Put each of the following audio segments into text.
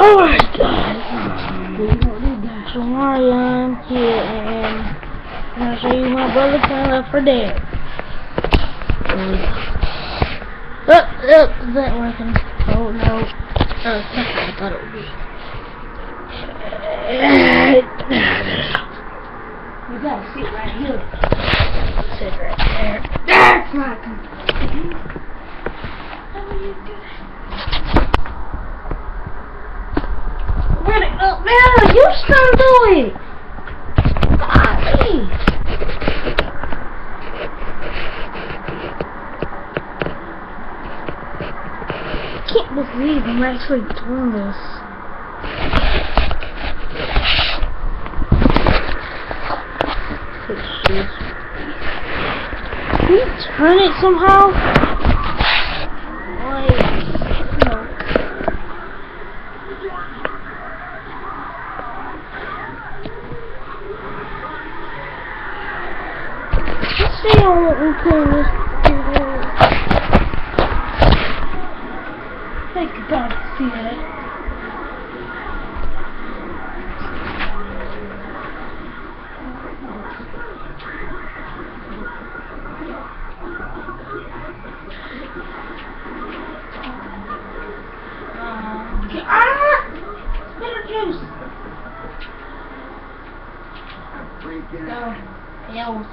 Alright guys, so Marion here, and I'm gonna show you my brother playing Left 4 Dead. Is that working? Oh no. Oh, it's not what I thought it would be. You gotta sit right here. Sit right there. That's not good. How are you doing? Man, you still do it! Golly! I can't believe I'm actually doing this. Can you turn it somehow? No. Let's see how we can this video. Think about it, see that. Bitter juice. Go. Yells.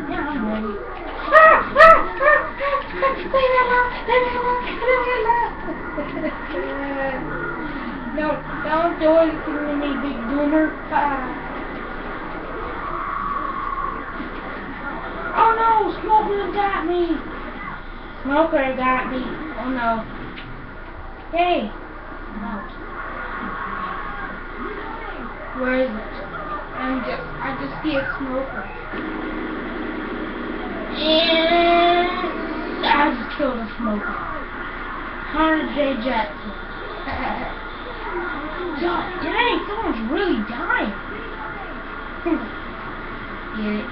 Yeah, I'm ready. No, don't do it to me, big boomer. Oh no, Smoker got me. Smoker got me. Oh no. Hey. No. Where is it? I just see a Smoker. And I just killed a Smoker. Hunter J. Jackson. God dang, someone's really dying. Get it?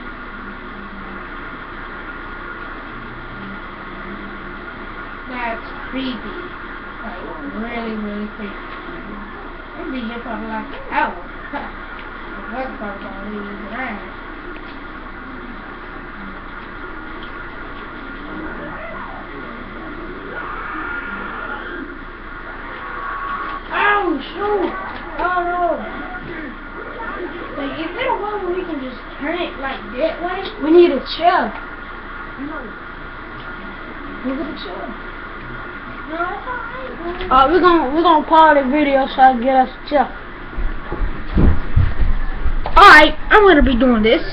That's creepy. Like, really, really creepy. Maybe you're probably like, ow. What part of these around? Oh, shoot! Oh no! Like, is there a way where we can just turn it like that way? We need a chair. Look at the chair. No, that's alright. We're gonna pause the video so I can get us a chair. Alright, I'm gonna be doing this.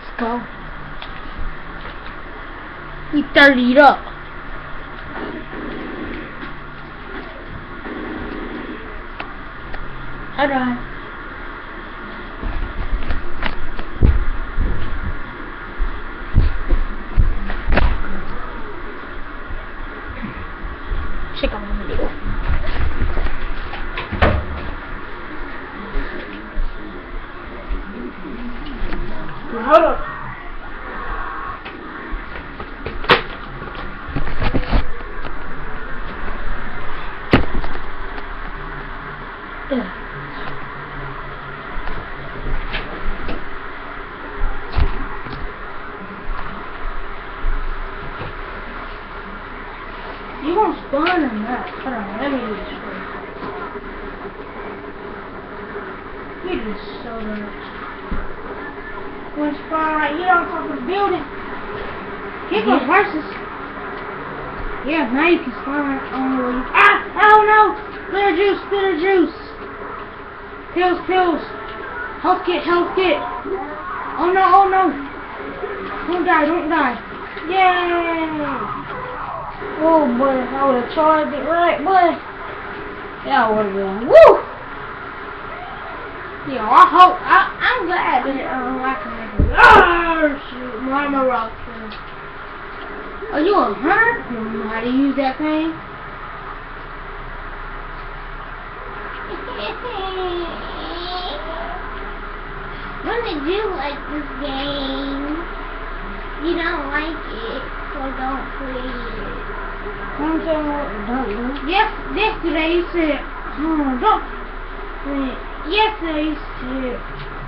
Let's go. We 30'd up. Hi guys. Check out my video. Hold on. You won't spawn in that. Hold on, let me do this for you. You just so much. You want to spawn right here on top of the building. Here goes horses. Yeah, now you can spawn on the way. Ah! Oh no! Bitter juice, bitter juice. Pills, pills. Health kit, health kit. Oh no, oh no. Don't die, don't die. Yay! Oh boy, I would have charged it right, boy. Yeah, I would have been. Woo! Yeah, I'm glad that I can make it. Oh shoot, I'm a rock. Are you a hunter? You don't know how to use that thing? When did you like this game? You don't like it, so don't play it. I'm saying what don't do. Yesterday you said, don't. Yesterday you said,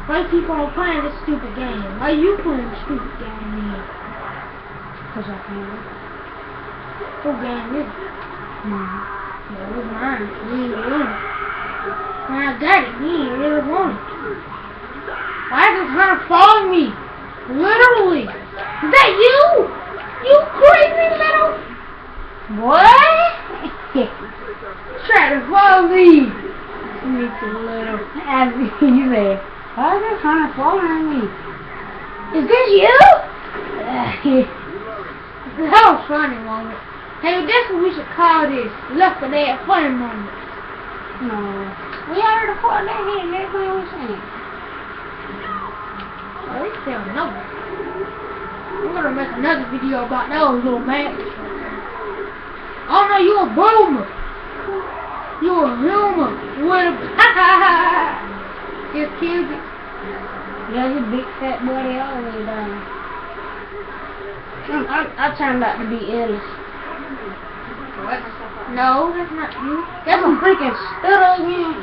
why keep on playing this stupid game? Why you playing this stupid game then? Cause I can. Who game is it? Yeah, it was mine. You ain't really want it. When I got it, you ain't really want it. Why is this hunter following me? Literally. Is that you? You crazy little... What? Try to follow me. Me too little. As you said, why is this hunter following me? Is this you? That was a funny moment. Hey, that's what we should call this. Look at that funny moment. No. We already fought that here. That's what we're saying. Oh, they still know. We're gonna make another video about those little man. Oh no, you a boomer. You a humor. With a just killed it. Yeah, you big fat boy, they always done. I turned out to be Ellis. What? No, that's not you. That's a freaking stutter again.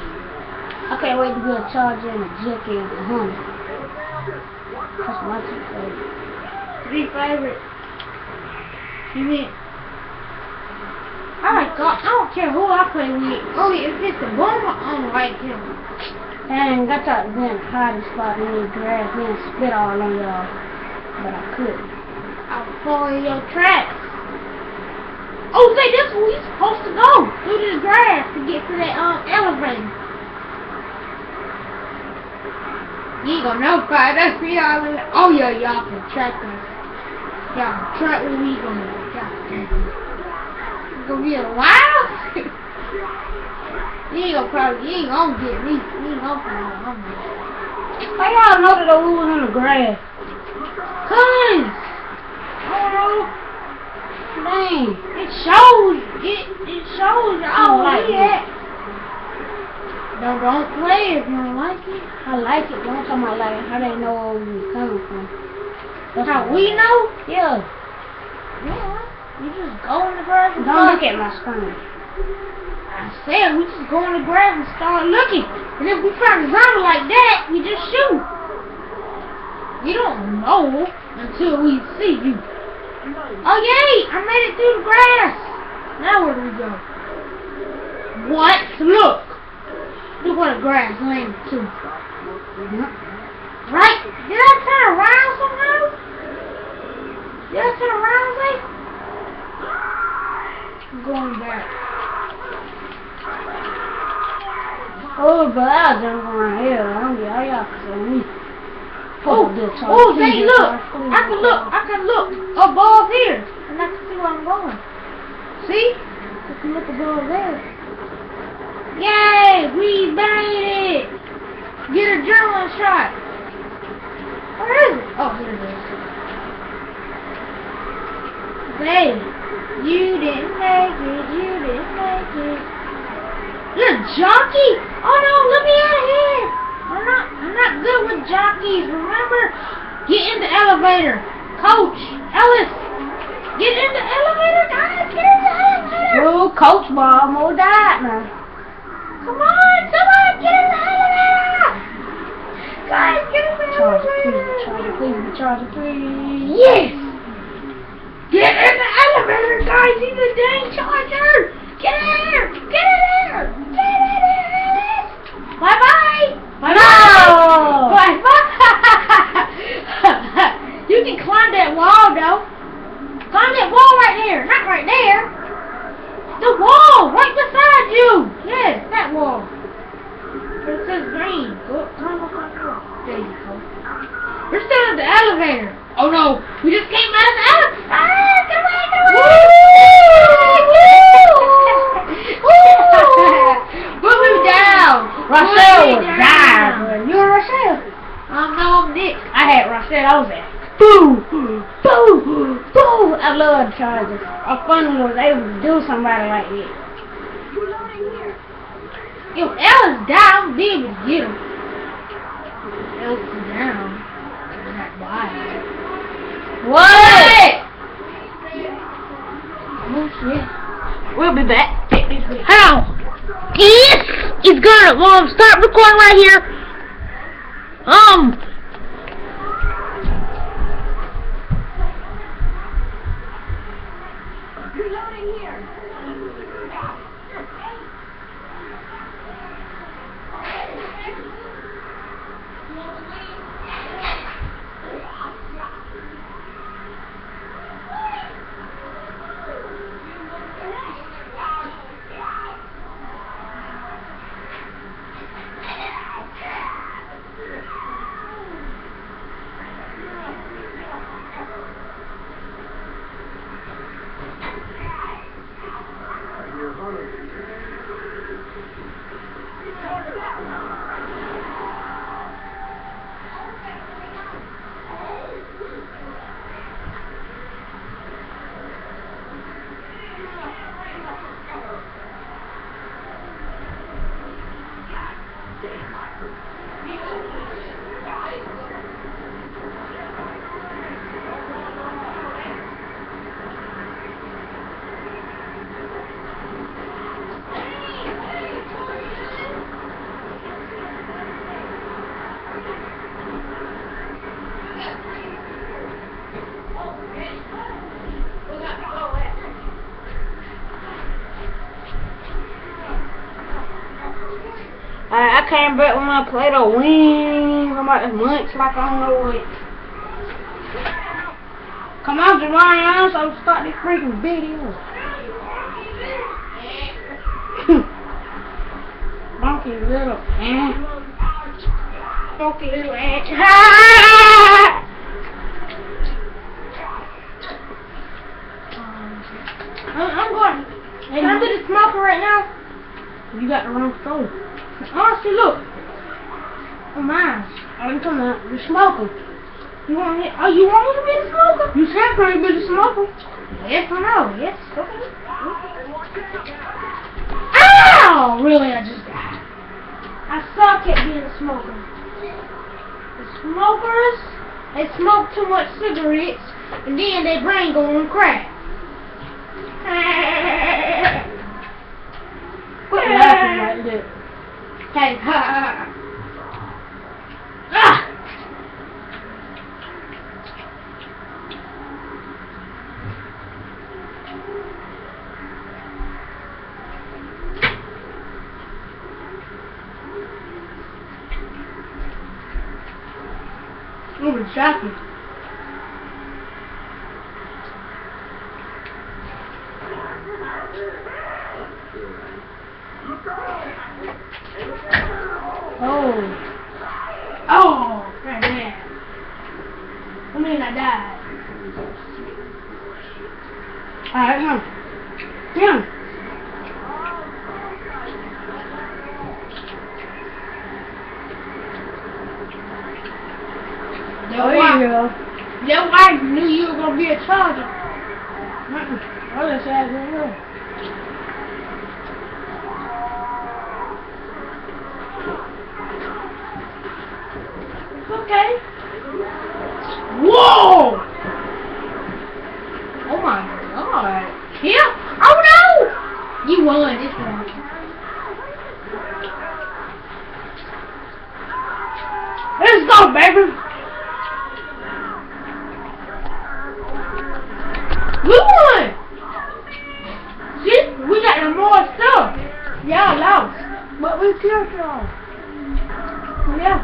I can't wait to get a Charger and a Jackie and a Honda. That's my two favorites. 3 favorites. You mean? I like God. I don't care who I play with. Only if it's a boomer, I don't like him. Dang, I tried to be in the hiding spot and then grass me and spit all on y'all. But I couldn't. I'll follow your tracks. Oh, say this where we supposed to go. Through this grass to get to that elevator. You ain't gonna know if that's me all in. Oh yeah, y'all can track us. Y'all can track where we gonna go. It's gonna be a while. You ain't gonna get me. You ain't gonna follow me. How y'all know that we was in the grass? Cause I don't know. Dang. It shows. It shows I y'all don't like we it. at. Don't play if you don't like it. I like it. Don't talk about like how they know where we coming from. That's how we know. Yeah. Yeah. You just go in the grass and Don't look at my screen. I said we just go in the grass and start looking. And if we find a zombie like that, we just shoot. We don't know until we see you. Oh yay! I made it through the grass. Now where do we go? What? Look. Look what the grass landed to. Right? Did I turn around somehow? Did I turn around, Zay? I'm going back. Oh, but I'll jump around here. I don't get all y'all can see me. Oh, Zay, look. I can look above here. And I can see where I'm going. See? I can look above there. Yay! We made it! Get a adrenaline shot. Where is it? Oh, here it is. Babe, you didn't make it. You didn't make it. You're a jockey? Oh no, let me out of here. I'm not good with jockeys. Remember? Get in the elevator. Coach Ellis. Get in the elevator, guys. Get in the elevator. Oh, Coach Bob almost died now. Come on, somebody get in the elevator! Guys, get in the elevator! Charger, please. Yes! Get in the elevator, guys! He's a dang Charger! Get in there! Get in there! Get in there! Bye-bye! No! Bye-bye! You can climb that wall, though. Climb that wall right there. Not right there. The wall! Right beside you! Yes, that wall. It says green. Go, climb up on the wall. There you go. We're still at the elevator. Oh no, we just came out of the elevator. Ah, get away, get away! Woo! Put me down. Rochelle was dying. You were Rochelle? No, I'm Nick. I had Rochelle. I was there. Boo! Boo! Boo! I love Chargers. I finally was able to do somebody like that. If Ellis died, I'm be able to get him. Ellis is down. Not wide. What? Oh shit. We'll be back. How? Yes! It's gonna start recording right here. Reloading here. I came back with my plate of wings. I'm about to munch like I don't know what. Come on, Javon, so start this freaking video. Funky little ant. Funky little ant. I'm going. Can I do the smoker right now? You got the wrong stove. Honestly, look. Oh my! I'm coming out. The smoker. You want me? Oh, you want me to be the smoker? You said I'm be the smoker. Yes, I know. Yes. Okay. Ow! Really, I just died. I suck at being a smoker. The smokers, they smoke too much cigarettes, and then their brain go on crack. Quit laughing like that. Hey, ha ha. Ah! Ooh, it's shocking. Oh, man. I mean, I died. Alright, come. Come. Your wife knew you were gonna be a charger. I just had to go. It's okay. Whoa! Oh my god. Yeah. Oh no! You won this one. Let's go, baby. We won! See? We got the more stuff. Y'all lost. But we killed y'all. Yeah.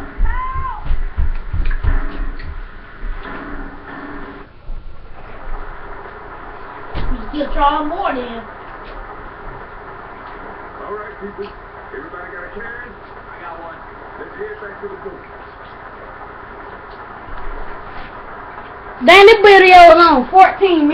We killed y'all more then. Alright, people. Everybody got a can? I got one. Let's head back to the boat. Then the video is on 14 minutes.